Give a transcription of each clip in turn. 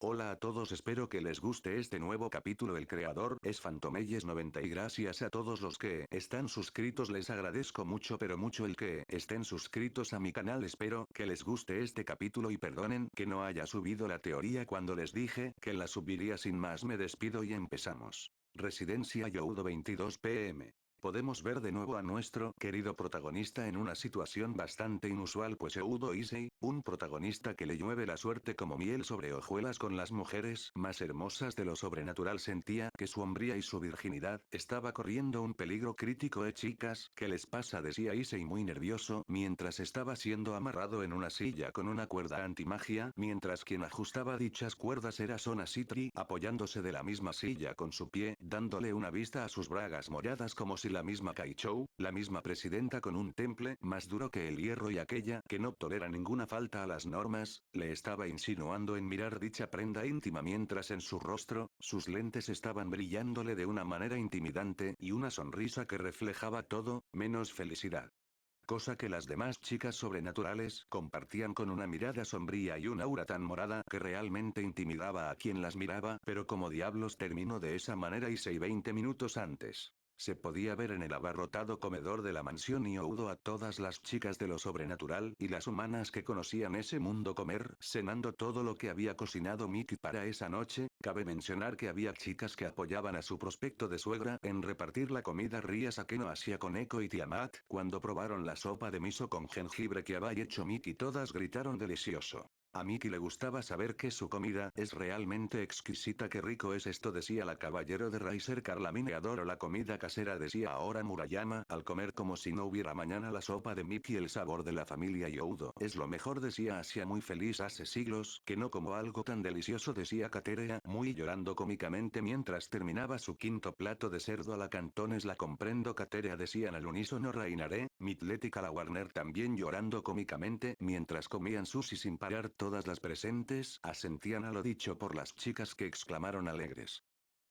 Hola a todos, espero que les guste este nuevo capítulo. El creador es Fantomeyes90 y gracias a todos los que están suscritos, les agradezco mucho pero mucho el que estén suscritos a mi canal. Espero que les guste este capítulo y perdonen que no haya subido la teoría cuando les dije que la subiría. Sin más me despido y empezamos. Residencia Youdo 22 pm. Podemos ver de nuevo a nuestro querido protagonista en una situación bastante inusual, pues Youdo Issei, un protagonista que le llueve la suerte como miel sobre hojuelas con las mujeres más hermosas de lo sobrenatural, sentía que su hombría y su virginidad estaba corriendo un peligro crítico. Chicas, ¿qué les pasa?, decía Issei muy nervioso mientras estaba siendo amarrado en una silla con una cuerda antimagia, mientras quien ajustaba dichas cuerdas era Sona Citri, apoyándose de la misma silla con su pie, dándole una vista a sus bragas molladas como si la misma Kaichou, la misma presidenta con un temple más duro que el hierro y aquella que no tolera ninguna falta a las normas, le estaba insinuando en mirar dicha prenda íntima mientras en su rostro, sus lentes estaban brillándole de una manera intimidante y una sonrisa que reflejaba todo, menos felicidad. Cosa que las demás chicas sobrenaturales compartían con una mirada sombría y un aura tan morada que realmente intimidaba a quien las miraba. Pero como diablos terminó de esa manera y 20 minutos antes. Se podía ver en el abarrotado comedor de la mansión Youdo a todas las chicas de lo sobrenatural y las humanas que conocían ese mundo comer, cenando todo lo que había cocinado Mickey para esa noche. Cabe mencionar que había chicas que apoyaban a su prospecto de suegra en repartir la comida. Rías Akeno, Asia, Koneko y Tiamat, cuando probaron la sopa de miso con jengibre que había hecho Mickey, todas gritaron delicioso. A Mickey le gustaba saber que su comida es realmente exquisita. Qué rico es esto, decía la caballero de Riser Carlamine. Adoro la comida casera, decía ahora Murayama al comer como si no hubiera mañana la sopa de Mickey. El sabor de la familia Youdo es lo mejor, decía Asia muy feliz. Hace siglos que no como algo tan delicioso, decía Katerea muy llorando cómicamente mientras terminaba su quinto plato de cerdo a la cantones. La comprendo, Katerea, decían al unísono Reinaré, Mitlet y Kala Warner también llorando cómicamente mientras comían sushi sin parar. Todas las presentes asentían a lo dicho por las chicas, que exclamaron alegres.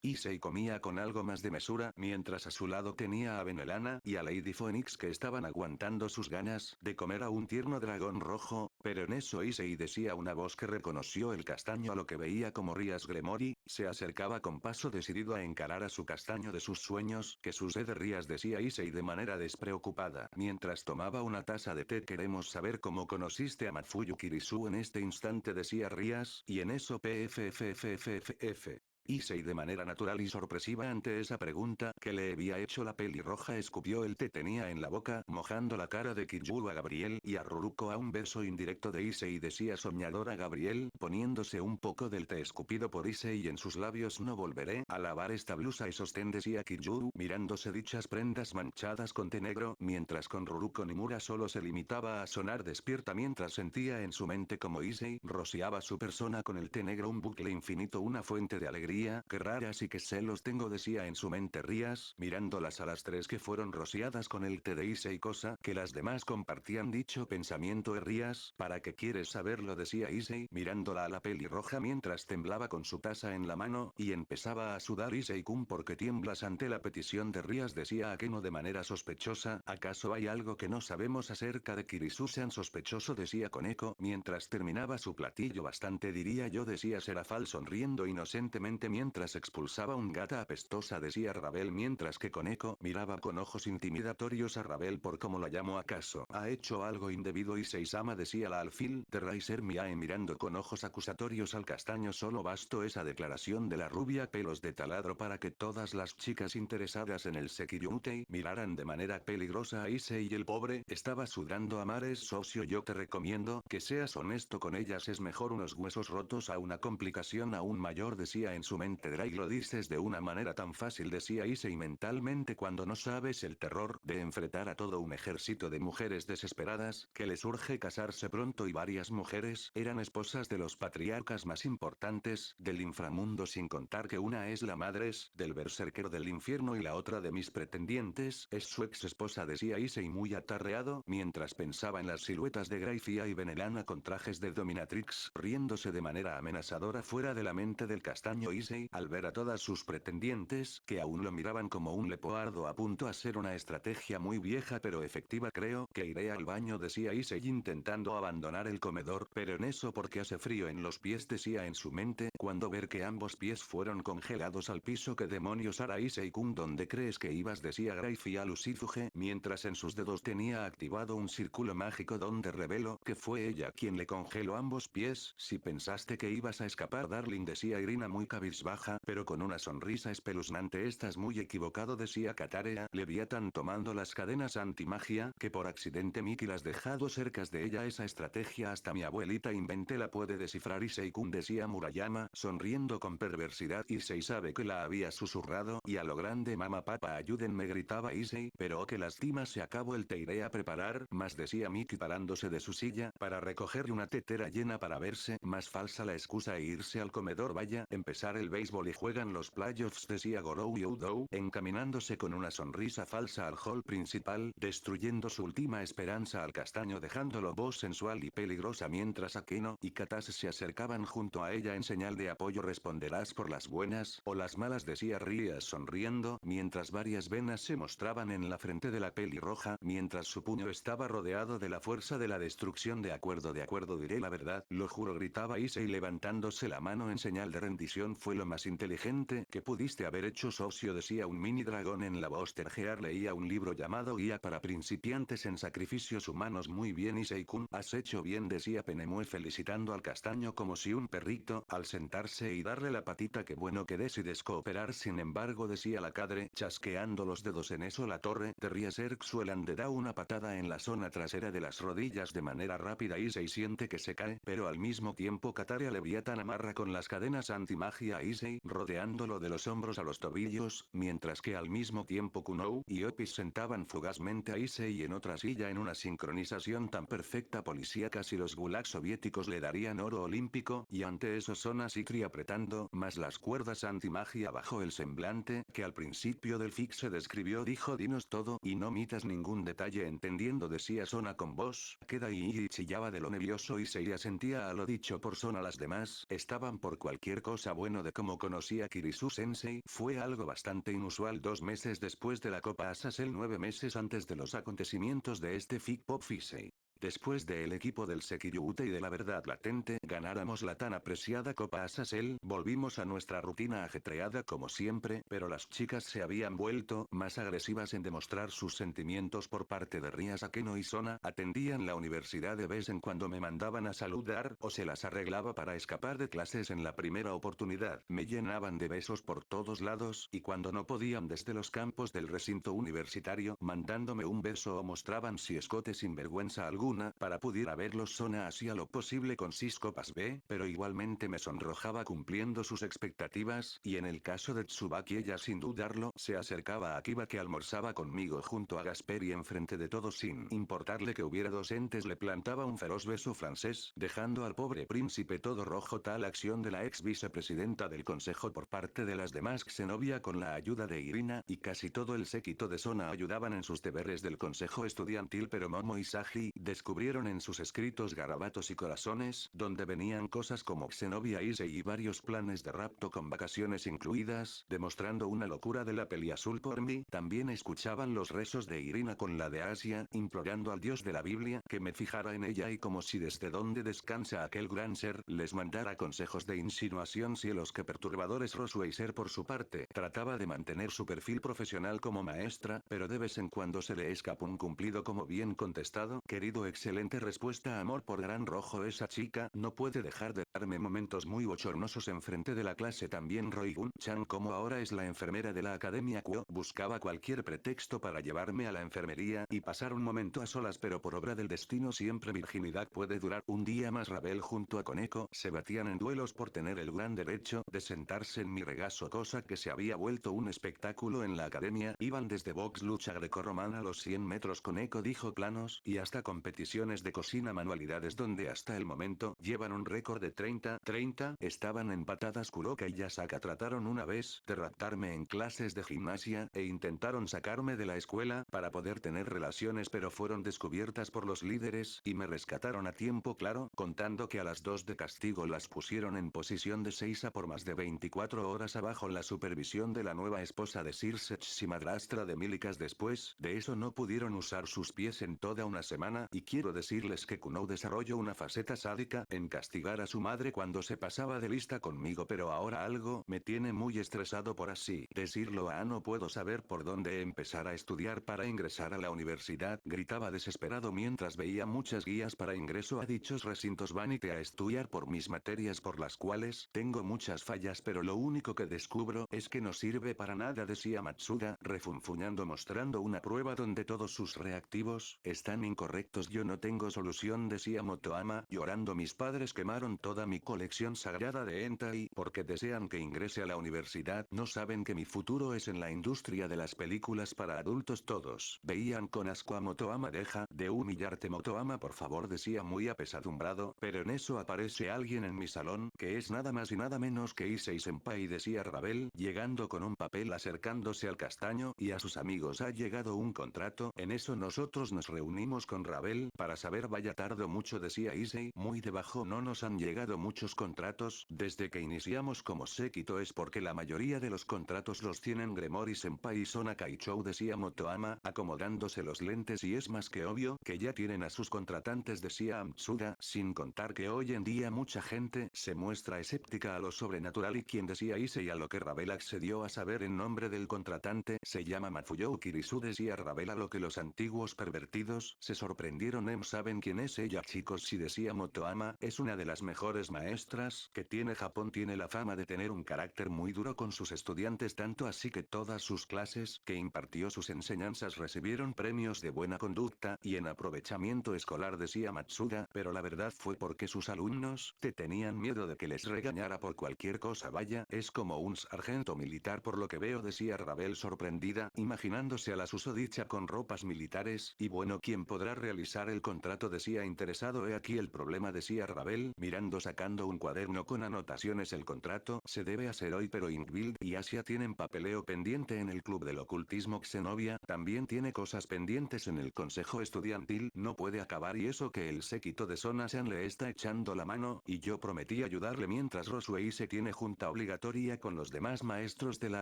Issei comía con algo más de mesura mientras a su lado tenía a Benelana y a Lady Phoenix, que estaban aguantando sus ganas de comer a un tierno dragón rojo, pero en eso Issei, decía una voz que reconoció el castaño a lo que veía como Rías Gremory, se acercaba con paso decidido a encarar a su castaño de sus sueños. ¿Qué sucede, Rías?, decía Issei de manera despreocupada mientras tomaba una taza de té. Queremos saber cómo conociste a Mafuyu Kirisu en este instante, decía Rías, y en eso pffffff. Issei, de manera natural y sorpresiva ante esa pregunta que le había hecho la pelirroja, escupió el té tenía en la boca, mojando la cara de Kijuru a Gabriel y a Ruruko. A un beso indirecto de Issei, decía soñadora Gabriel, poniéndose un poco del té escupido por Issei en sus labios. No volveré a lavar esta blusa y sostén, decía Kijuru, mirándose dichas prendas manchadas con té negro, mientras con Ruruko Nimura solo se limitaba a sonar despierta mientras sentía en su mente como Issei rociaba su persona con el té negro, un bucle infinito, una fuente de alegría. Qué raras y qué celos tengo, decía en su mente Rías, mirándolas a las tres que fueron rociadas con el té de Issei, cosa que las demás compartían dicho pensamiento. Rías, ¿para qué quieres saberlo?, decía Issei mirándola a la pelirroja mientras temblaba con su taza en la mano y empezaba a sudar. Issei-kun, ¿por qué tiemblas ante la petición de Rías?, decía Akeno de manera sospechosa. ¿Acaso hay algo que no sabemos acerca de Kirisu-san? Sospechoso, decía Koneko mientras terminaba su platillo. Bastante, diría yo, decía Serafal sonriendo inocentemente mientras expulsaba un gata apestosa, decía Rabel mientras que Koneko miraba con ojos intimidatorios a Rabel por cómo la llamó. ¿Acaso ha hecho algo indebido Issei-sama?, decía la alfil de Riser Miae mirando con ojos acusatorios al castaño. Solo bastó esa declaración de la rubia pelos de taladro para que todas las chicas interesadas en el Sekiryu-tei miraran de manera peligrosa a Issei, y el pobre estaba sudando a mares. Socio, yo te recomiendo que seas honesto con ellas, es mejor unos huesos rotos a una complicación aún mayor, decía en su mente Drake. Lo dices de una manera tan fácil, decía Issei mentalmente, cuando no sabes el terror de enfrentar a todo un ejército de mujeres desesperadas que les urge casarse pronto, y varias mujeres eran esposas de los patriarcas más importantes del inframundo, sin contar que una es la madre del berserkero del infierno y la otra de mis pretendientes es su ex esposa, decía Issei muy atarreado mientras pensaba en las siluetas de Gracia y Benelana con trajes de dominatrix riéndose de manera amenazadora fuera de la mente del castaño. Issei al ver a todas sus pretendientes que aún lo miraban como un leopardo a punto a ser una estrategia muy vieja pero efectiva. Creo que iré al baño, decía Issei intentando abandonar el comedor, pero en eso porque hace frío en los pies, decía en su mente, cuando ver que ambos pies fueron congelados al piso. ¿Qué demonios hará Issei-kun? ¿Dónde crees que ibas?, decía Grayfi a Lucifuge, mientras en sus dedos tenía activado un círculo mágico donde reveló que fue ella quien le congeló ambos pies. Si pensaste que ibas a escapar, darling, decía Irina muy cabizbaja, pero con una sonrisa espeluznante. Estás muy equivocado, decía Katarea Leviathan tomando las cadenas antimagia, que por accidente Miki las dejado cerca de ella. Esa estrategia hasta mi abuelita inventé la puede descifrar Issei-kun, decía Murayama, sonriendo con perversidad. Issei sabe que la había susurrado, y a lo grande mamá papá ayúdenme, gritaba Issei, pero oh que lástima, se acabó el te iré a preparar más, decía Miki parándose de su silla para recoger una tetera llena para verse más falsa la excusa e irse al comedor. Vaya, empezar el béisbol y juegan los playoffs, decía Gorou Youdou, encaminándose con una sonrisa falsa al hall principal, destruyendo su última esperanza al castaño, dejándolo voz sensual y peligrosa mientras Akeno y Katase se acercaban junto a ella en señal de apoyo. Responderás por las buenas o las malas, decía Rías sonriendo, mientras varias venas se mostraban en la frente de la pelirroja, mientras su puño estaba rodeado de la fuerza de la destrucción. De acuerdo, diré la verdad, lo juro, gritaba Issei levantándose la mano en señal de rendición. Fue lo más inteligente que pudiste haber hecho, socio, decía un mini dragón en la voz. Terjear leía un libro llamado Guía para principiantes en sacrificios humanos. Muy bien Issei-kun, has hecho bien, decía Penemue felicitando al castaño como si un perrito, al sentarse y darle la patita. Qué bueno que decides cooperar, sin embargo, decía la cadre, chasqueando los dedos. En eso la torre de Rieserxuelan le da una patada en la zona trasera de las rodillas de manera rápida. Issei siente que se cae, pero al mismo tiempo Katarea Leviathan amarra con las cadenas antimagia a Issei, rodeándolo de los hombros a los tobillos, mientras que al mismo tiempo Kunou y Opis sentaban fugazmente a Issei en otra silla en una sincronización tan perfecta policíaca si los gulags soviéticos le darían oro olímpico. Y ante eso son Sikri apretando más las cuerdas antimagia bajo el semblante que al principio del fic se describió. Dijo dinos todo y no omitas ningún detalle, entendiendo, decía Sona con voz queda, y chillaba de lo nervioso y se asentía a lo dicho por Sona. Las demás estaban por cualquier cosa. Bueno, de cómo conocí a Kirisu Sensei fue algo bastante inusual. 2 meses después de la Copa Asasel, 9 meses antes de los acontecimientos de este fic pop Fisei. Después de el equipo del Sekiryuute y de la verdad latente ganáramos la tan apreciada Copa Asasel, volvimos a nuestra rutina ajetreada como siempre, pero las chicas se habían vuelto más agresivas en demostrar sus sentimientos por parte de Rías. Akeno y Sona atendían la universidad de vez en cuando me mandaban a saludar o se las arreglaba para escapar de clases en la primera oportunidad. Me llenaban de besos por todos lados y cuando no podían desde los campos del recinto universitario mandándome un beso o mostraban si escote sin vergüenza alguna para pudiera verlos. Sona hacía lo posible con sis copas B, pero igualmente me sonrojaba cumpliendo sus expectativas, y en el caso de Tsubaki ella sin dudarlo se acercaba a Kiba que almorzaba conmigo junto a Gasperi enfrente de todos sin importarle que hubiera docentes, le plantaba un feroz beso francés, dejando al pobre príncipe todo rojo. Tal acción de la ex vicepresidenta del consejo por parte de las demás Xenovia con la ayuda de Irina y casi todo el séquito de Sona ayudaban en sus deberes del consejo estudiantil, pero Momo y Saji descubrieron en sus escritos garabatos y corazones, donde venían cosas como Xenovia Issei y varios planes de rapto con vacaciones incluidas, demostrando una locura de la peli azul por mí. También escuchaban los rezos de Irina con la de Asia, implorando al dios de la Biblia que me fijara en ella y como si desde donde descansa aquel gran ser les mandara consejos de insinuación. Cielos, que perturbadores. Rosweiser por su parte trataba de mantener su perfil profesional como maestra, pero de vez en cuando se le escapó un cumplido como bien contestado, querido, excelente respuesta, amor por gran rojo. Esa chica no puede dejar de darme momentos muy bochornosos enfrente de la clase. También Roigun-chan, como ahora es la enfermera de la academia Kuo, buscaba cualquier pretexto para llevarme a la enfermería y pasar un momento a solas, pero por obra del destino siempre virginidad puede durar un día más. Ravel junto a Koneko se batían en duelos por tener el gran derecho de sentarse en mi regazo, cosa que se había vuelto un espectáculo en la academia. Iban desde box, lucha grecorromana a los 100 metros. Koneko dijo planos y hasta competir competiciones de cocina manualidades donde hasta el momento llevan un récord de 30-30, estaban empatadas Kuroka y Yasaka trataron una vez de raptarme en clases de gimnasia e intentaron sacarme de la escuela para poder tener relaciones pero fueron descubiertas por los líderes y me rescataron a tiempo claro, contando que a las 2 de castigo las pusieron en posición de 6 a por más de 24 horas abajo la supervisión de la nueva esposa de Sir Setch y madrastra de Milikas. Después de eso no pudieron usar sus pies en toda una semana y quiero decirles que Kunou desarrolló una faceta sádica en castigar a su madre cuando se pasaba de lista conmigo pero ahora algo me tiene muy estresado por así decirlo. No puedo saber por dónde empezar a estudiar para ingresar a la universidad, gritaba desesperado mientras veía muchas guías para ingreso a dichos recintos. Vanité a estudiar por mis materias por las cuales tengo muchas fallas pero lo único que descubro es que no sirve para nada, decía Matsuda, refunfuñando mostrando una prueba donde todos sus reactivos están incorrectos. Yo no tengo solución, decía Motoama, llorando. Mis padres quemaron toda mi colección sagrada de hentai porque desean que ingrese a la universidad. No saben que mi futuro es en la industria de las películas para adultos. Todos veían con asco a Motoama. Deja de humillarte, Motoama, por favor, decía muy apesadumbrado, pero en eso aparece alguien en mi salón, que es nada más y nada menos que Issei Senpai, decía Rabel, llegando con un papel acercándose al castaño, y a sus amigos ha llegado un contrato. En eso nosotros nos reunimos con Rabel para saber. Vaya tardo mucho, decía Issei muy debajo. No nos han llegado muchos contratos desde que iniciamos como séquito, es porque la mayoría de los contratos los tienen Gremori Senpai y Sona Kaichou, decía Motoama, acomodándose los lentes, y es más que obvio que ya tienen a sus contratantes, decía Matsuda, sin contar que hoy en día mucha gente se muestra escéptica a lo sobrenatural. Y quien, decía Issei, a lo que Rabel accedió a saber en nombre del contratante, se llama Mafuyou Kirisu, decía Rabel, a lo que los antiguos pervertidos se sorprendieron. ¿Saben quién es ella, chicos? Sí, decía Motoama, es una de las mejores maestras que tiene Japón, tiene la fama de tener un carácter muy duro con sus estudiantes, tanto así que todas sus clases que impartió sus enseñanzas recibieron premios de buena conducta y en aprovechamiento escolar, decía Matsuda, pero la verdad fue porque sus alumnos te tenían miedo de que les regañara por cualquier cosa. Vaya, es como un sargento militar por lo que veo, decía Rabel sorprendida, imaginándose a la susodicha con ropas militares. Y bueno, ¿quién podrá realizar el contrato?, decía interesado. He aquí el problema, decía Rabel, mirando sacando un cuaderno con anotaciones. El contrato se debe hacer hoy, pero Ingvild y Asia tienen papeleo pendiente en el club del ocultismo. Xenovia también tiene cosas pendientes en el consejo estudiantil, no puede acabar, y eso que el séquito de Sona-san le está echando la mano, y yo prometí ayudarle mientras Rosuei se tiene junta obligatoria con los demás maestros de la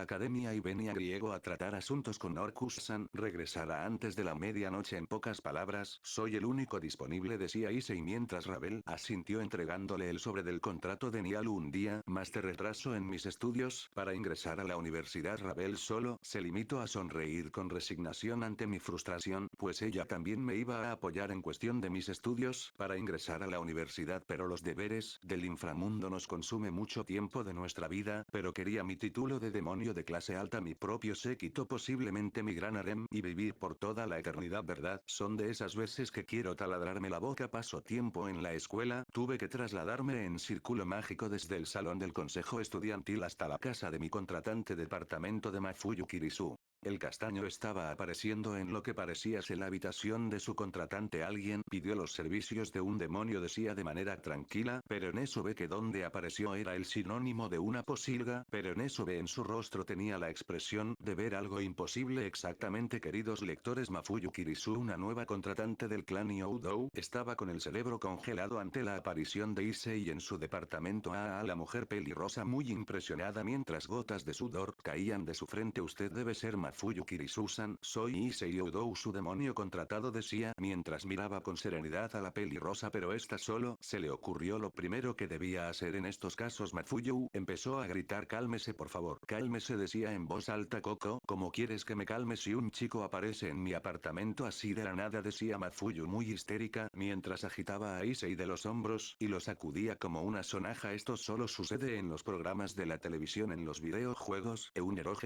academia y venía griego a tratar asuntos con Orcus-san, regresará antes de la medianoche. En pocas palabras, soy el único disponible, decía Issei mientras Rabel asintió entregándole el sobre del contrato de Nialu. Un día más de retraso en mis estudios para ingresar a la universidad. Rabel solo se limitó a sonreír con resignación ante mi frustración, pues ella también me iba a apoyar en cuestión de mis estudios para ingresar a la universidad, pero los deberes del inframundo nos consume mucho tiempo de nuestra vida. Pero quería mi título de demonio de clase alta, mi propio séquito, posiblemente mi gran harem y vivir por toda la eternidad, ¿verdad? Son de esas veces que quiero taladrarme la boca. Paso tiempo en la escuela, tuve que trasladarme en círculo mágico desde el salón del consejo estudiantil hasta la casa de mi contratante, departamento de Mafuyu Kirisu. El castaño estaba apareciendo en lo que parecía ser la habitación de su contratante. Alguien pidió los servicios de un demonio, decía de manera tranquila, pero en eso ve que donde apareció era el sinónimo de una posilga, pero en eso ve en su rostro tenía la expresión de ver algo imposible. Exactamente, queridos lectores, Mafuyu Kirisu, una nueva contratante del clan Youdou, estaba con el cerebro congelado ante la aparición de Issei en su departamento. La mujer pelirrosa muy impresionada mientras gotas de sudor caían de su frente. Usted debe ser Mafuyu Kirisu-san, soy Issei Youdou, su demonio contratado, decía mientras miraba con serenidad a la pelirrosa, pero esta solo se le ocurrió lo primero que debía hacer en estos casos. Mafuyu empezó a gritar: cálmese, por favor, cálmese, decía en voz alta. Coco, ¿cómo quieres que me calme si un chico aparece en mi apartamento así de la nada?, decía Mafuyu muy histérica mientras agitaba a Issei de los hombros y lo sacudía como una sonaja. Esto solo sucede en los programas de la televisión, en los videojuegos.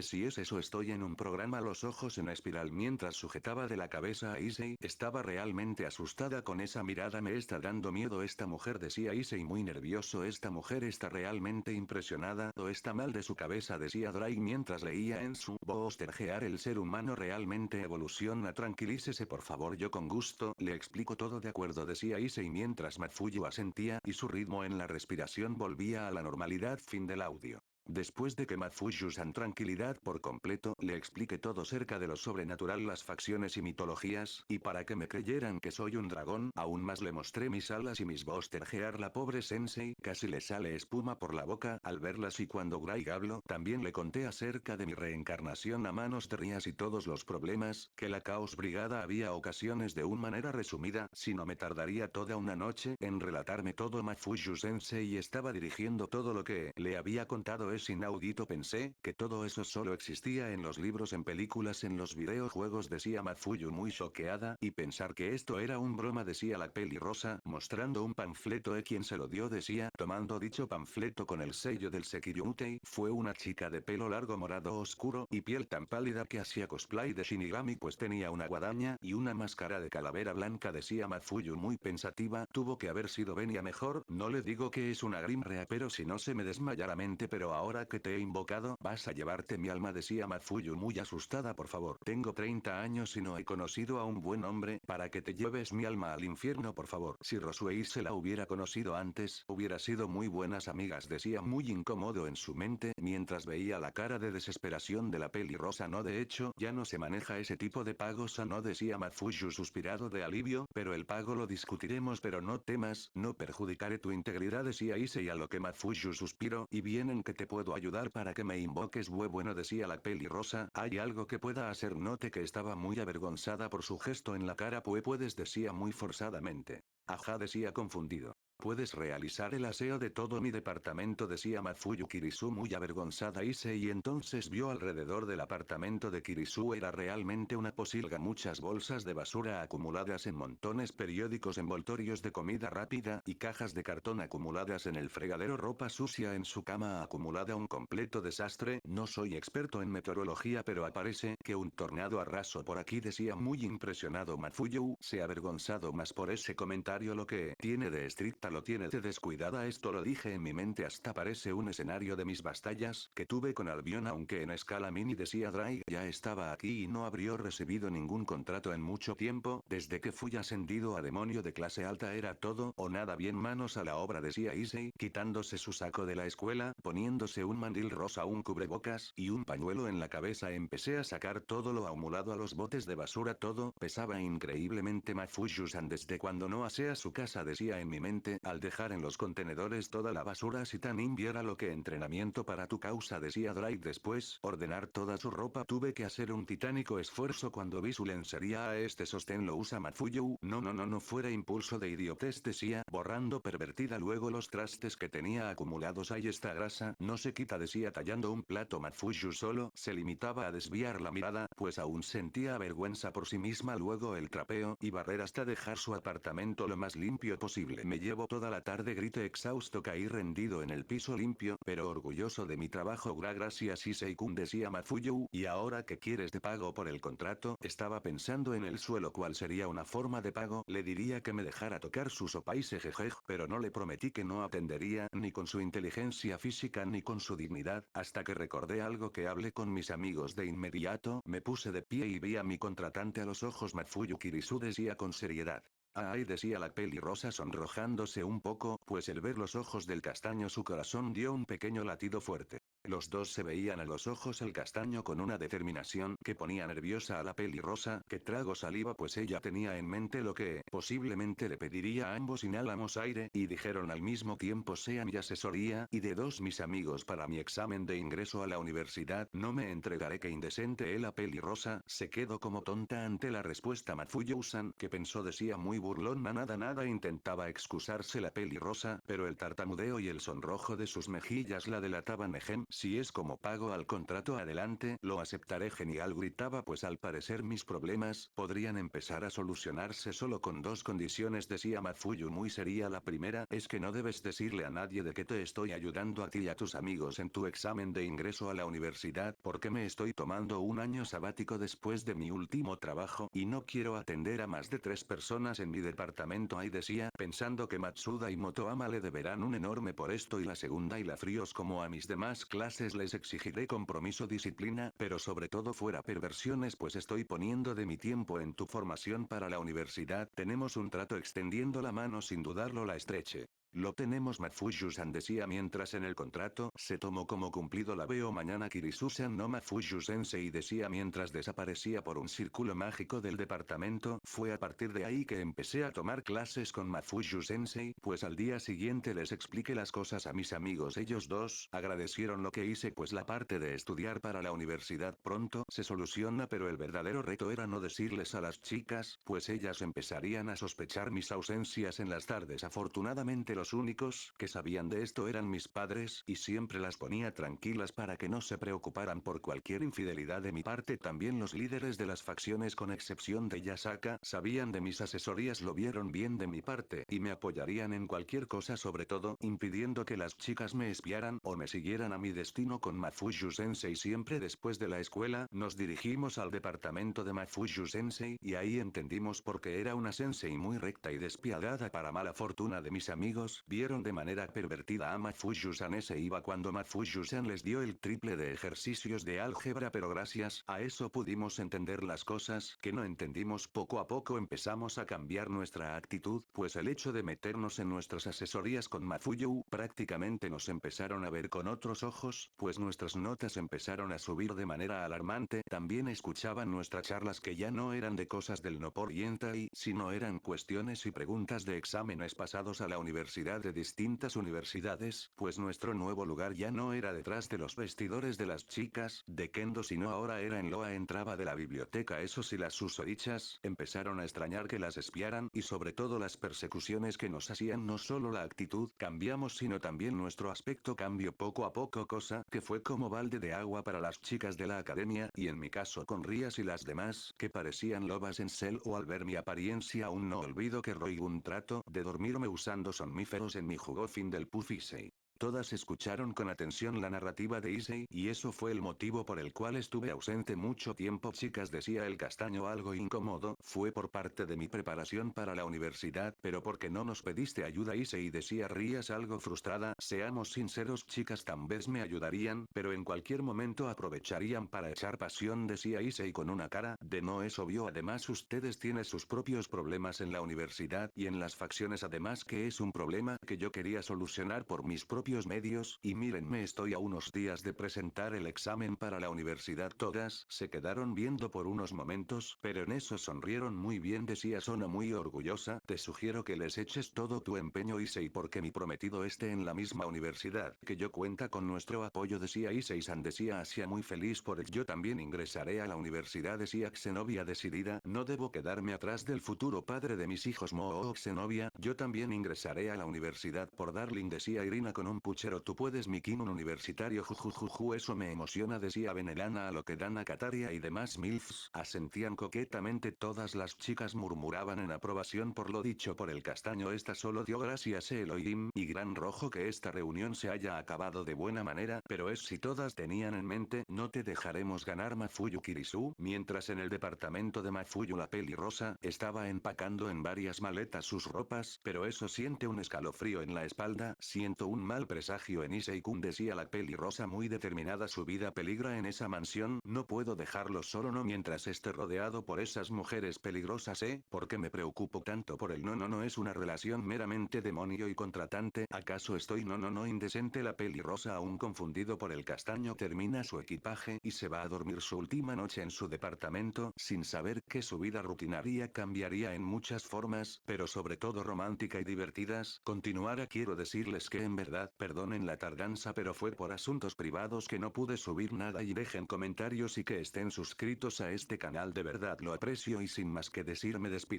Si es eso, estoy en un programa programa los ojos en espiral mientras sujetaba de la cabeza a Issei. Estaba realmente asustada con esa mirada. Me está dando miedo esta mujer, decía Issei muy nervioso. Esta mujer está realmente impresionada o está mal de su cabeza, decía Drake mientras leía en su voz terjear el ser humano realmente evoluciona. Tranquilícese por favor, yo con gusto le explico todo. De acuerdo, decía Issei mientras Mafuyu asentía y su ritmo en la respiración volvía a la normalidad. Fin del audio. Después de que Mafuyu-san tranquilidad por completo, le expliqué todo cerca de lo sobrenatural, las facciones y mitologías, y para que me creyeran que soy un dragón, aún más le mostré mis alas y mis voz terjear. La pobre sensei, casi le sale espuma por la boca al verlas, y cuando Greg habló, también le conté acerca de mi reencarnación a manos de Rias y todos los problemas que la Caos Brigada había ocasiones de una manera resumida, si no me tardaría toda una noche en relatarme todo. Mafuyu-sensei estaba dirigiendo todo lo que le había contado. Es inaudito, pensé que todo eso solo existía en los libros, en películas, en los videojuegos, decía Mafuyu muy choqueada, y pensar que esto era un broma, decía la pelirrosa, mostrando un panfleto. ¿Quién se lo dio?, decía, tomando dicho panfleto con el sello del Sekiryutei. Fue una chica de pelo largo morado oscuro y piel tan pálida que hacía cosplay de Shinigami, pues tenía una guadaña y una máscara de calavera blanca, decía Mafuyu muy pensativa. Tuvo que haber sido Benia. Mejor no le digo que es una Grimrea, pero si no se me desmaya la mente. Pero ahora que te he invocado, vas a llevarte mi alma, decía Mafuyu muy asustada. Por favor, tengo 30 años y no he conocido a un buen hombre para que te lleves mi alma al infierno, por favor. Si Roswell se la hubiera conocido antes, hubiera sido muy buenas amigas, decía muy incómodo en su mente, mientras veía la cara de desesperación de la pelirrosa. No, de hecho, ya no se maneja ese tipo de pagos, no, decía Mafuyu suspirado de alivio, pero el pago lo discutiremos, pero no temas, no perjudicaré tu integridad, decía Issei, a lo que Mafuyu suspiró. Y bien, ¿en qué te puedo ayudar para que me invoques? Bueno, decía la pelirrosa, ¿hay algo que pueda hacer? Noté que estaba muy avergonzada por su gesto en la cara. Puedes, decía muy forzadamente. Ajá, decía confundido. Puedes realizar el aseo de todo mi departamento, decía Mafuyu Kirisu muy avergonzada. Y entonces vio alrededor del apartamento de Kirisu. Era realmente una posilga, muchas bolsas de basura acumuladas en montones, periódicos, envoltorios de comida rápida y cajas de cartón acumuladas en el fregadero, ropa sucia en su cama acumulada, un completo desastre. No soy experto en meteorología, pero parece que un tornado arrasó por aquí, decía muy impresionado Mafuyu. Se ha avergonzado más por ese comentario. Lo que tiene de estricta lo tiene de descuidada. Esto lo dije en mi mente, hasta parece un escenario de mis batallas que tuve con Albion, aunque en escala mini, decía Drake. Ya estaba aquí y no habría recibido ningún contrato en mucho tiempo, desde que fui ascendido a demonio de clase alta. Era todo o nada. Bien, manos a la obra, decía Issei, quitándose su saco de la escuela, poniéndose un mandil rosa, un cubrebocas y un pañuelo en la cabeza. Empecé a sacar todo lo acumulado a los botes de basura. Todo pesaba increíblemente. Mafuyu-san, ¿desde cuando no asea su casa?, decía en mi mente, al dejar en los contenedores toda la basura. Si tan inviera lo que entrenamiento para tu causa, decía Drake. Después, ordenar toda su ropa. Tuve que hacer un titánico esfuerzo cuando vi su lencería. A este sostén lo usa Mafuyu. No fuera impulso de idiotez, decía, borrando pervertida luego los trastes que tenía acumulados. Ahí esta grasa no se quita, decía tallando un plato. Mafuyu solo se limitaba a desviar la mirada, pues aún sentía vergüenza por sí misma. Luego el trapeo y barrer hasta dejar su apartamento lo más limpio posible. Me llevo toda la tarde, grité exhausto. Caí rendido en el piso limpio, pero orgulloso de mi trabajo. Gracias Issei-kun, decía Mafuyu. ¿Y ahora qué quieres de pago por el contrato? Estaba pensando en el suelo. ¿Cuál sería una forma de pago? Le diría que me dejara tocar su sopa y sejejej, pero no le prometí que no atendería ni con su inteligencia física ni con su dignidad, hasta que recordé algo que hablé con mis amigos. De inmediato me puse de pie y vi a mi contratante a los ojos. Mafuyu Kirisu, decía con seriedad. Ay, decía la pelirrosa sonrojándose un poco, pues al ver los ojos del castaño su corazón dio un pequeño latido fuerte. Los dos se veían a los ojos, el castaño con una determinación que ponía nerviosa a la pelirrosa, que tragó saliva, pues ella tenía en mente lo que posiblemente le pediría a ambos. Inhalamos aire y dijeron al mismo tiempo: sea mi asesoría y de dos mis amigos para mi examen de ingreso a la universidad. No me entregaré. Que indecente. La pelirrosa se quedó como tonta ante la respuesta. Mafuyu-san, que pensó, decía muy burlón. Nada, intentaba excusarse la pelirrosa, pero el tartamudeo y el sonrojo de sus mejillas la delataban. Si es como pago al contrato adelante, lo aceptaré genial gritaba pues al parecer mis problemas, podrían empezar a solucionarse solo con dos condiciones decía Mafuyu muy seria la primera es que no debes decirle a nadie de que te estoy ayudando a ti y a tus amigos en tu examen de ingreso a la universidad porque me estoy tomando un año sabático después de mi último trabajo y no quiero atender a más de 3 personas en mi departamento ahí decía pensando que Matsuda y Motoama le deberán un enorme por esto y la segunda y la fríos como a mis demás clases les exigiré compromiso disciplina pero sobre todo fuera perversiones pues estoy poniendo de mi tiempo en tu formación para la universidad tenemos un trato extendiendo la mano sin dudarlo la estreche. Lo tenemos Mafuyu-san decía mientras en el contrato se tomó como cumplido la veo mañana Kirisu-san no Mafuyu-sensei decía mientras desaparecía por un círculo mágico del departamento fue a partir de ahí que empecé a tomar clases con Mafuyu-sensei pues al día siguiente les expliqué las cosas a mis amigos ellos dos agradecieron lo que hice pues la parte de estudiar para la universidad pronto se soluciona pero el verdadero reto era no decirles a las chicas pues ellas empezarían a sospechar mis ausencias en las tardes afortunadamente los únicos que sabían de esto eran mis padres y siempre las ponía tranquilas para que no se preocuparan por cualquier infidelidad de mi parte. También los líderes de las facciones con excepción de Yasaka sabían de mis asesorías lo vieron bien de mi parte y me apoyarían en cualquier cosa sobre todo impidiendo que las chicas me espiaran o me siguieran a mi destino con Mafuyu Sensei siempre después de la escuela nos dirigimos al departamento de Mafuyu Sensei y ahí entendimos por qué era una sensei muy recta y despiadada para mala fortuna de mis amigos vieron de manera pervertida a Mafuyu-san ese iba cuando Mafuyu-san les dio el triple de ejercicios de álgebra pero gracias a eso pudimos entender las cosas que no entendimos poco a poco empezamos a cambiar nuestra actitud pues el hecho de meternos en nuestras asesorías con Mafuyu prácticamente nos empezaron a ver con otros ojos pues nuestras notas empezaron a subir de manera alarmante también escuchaban nuestras charlas que ya no eran de cosas del no por Yentai sino eran cuestiones y preguntas de exámenes pasados a la universidad de distintas universidades, pues nuestro nuevo lugar ya no era detrás de los vestidores de las chicas, de Kendo sino ahora era en Loa entraba de la biblioteca esos y las susodichas, empezaron a extrañar que las espiaran y sobre todo las persecuciones que nos hacían no solo la actitud cambiamos sino también nuestro aspecto cambió poco a poco cosa que fue como balde de agua para las chicas de la academia y en mi caso con Rías y las demás que parecían lobas en cel o al ver mi apariencia aún no olvido que Roigun trato de dormirme usando somníferos en mi jugo fin del Puff Issei. Todas escucharon con atención la narrativa de Issei y eso fue el motivo por el cual estuve ausente mucho tiempo chicas decía el castaño algo incómodo, fue por parte de mi preparación para la universidad pero porque no nos pediste ayuda Issei decía Rías algo frustrada, seamos sinceros chicas tal vez me ayudarían, pero en cualquier momento aprovecharían para echar pasión decía Issei con una cara de no es obvio además ustedes tienen sus propios problemas en la universidad y en las facciones además que es un problema que yo quería solucionar por mis propios medios, y mírenme estoy a unos días de presentar el examen para la universidad todas se quedaron viendo por unos momentos, pero en eso sonrieron muy bien decía Sona muy orgullosa, te sugiero que les eches todo tu empeño Issei porque mi prometido esté en la misma universidad que yo cuenta con nuestro apoyo decía Issei-san decía Asia muy feliz por el yo también ingresaré a la universidad decía Xenovia decidida, no debo quedarme atrás del futuro padre de mis hijos Moo Xenovia, yo también ingresaré a la universidad por Darling decía Irina con un puchero tú puedes mi Kimun universitario jujujuju eso me emociona decía Benelana a lo que Dana Kataria y demás milfs asentían coquetamente todas las chicas murmuraban en aprobación por lo dicho por el castaño esta solo dio gracias Elohim y gran rojo que esta reunión se haya acabado de buena manera pero es si todas tenían en mente no te dejaremos ganar Mafuyu Kirisu mientras en el departamento de Mafuyu la pelirrosa estaba empacando en varias maletas sus ropas pero eso siente un escalofrío en la espalda siento un mal presagio en Issei-kun decía la pelirrosa muy determinada su vida peligra en esa mansión no puedo dejarlo solo no mientras esté rodeado por esas mujeres peligrosas ¿por qué me preocupo tanto por el no es una relación meramente demonio y contratante acaso estoy no indecente la pelirrosa aún confundido por el castaño termina su equipaje y se va a dormir su última noche en su departamento sin saber que su vida rutinaria cambiaría en muchas formas pero sobre todo romántica y divertidas continuara quiero decirles que en verdad perdonen la tardanza pero fue por asuntos privados que no pude subir nada y dejen comentarios y que estén suscritos a este canal de verdad lo aprecio y sin más que decir me despido.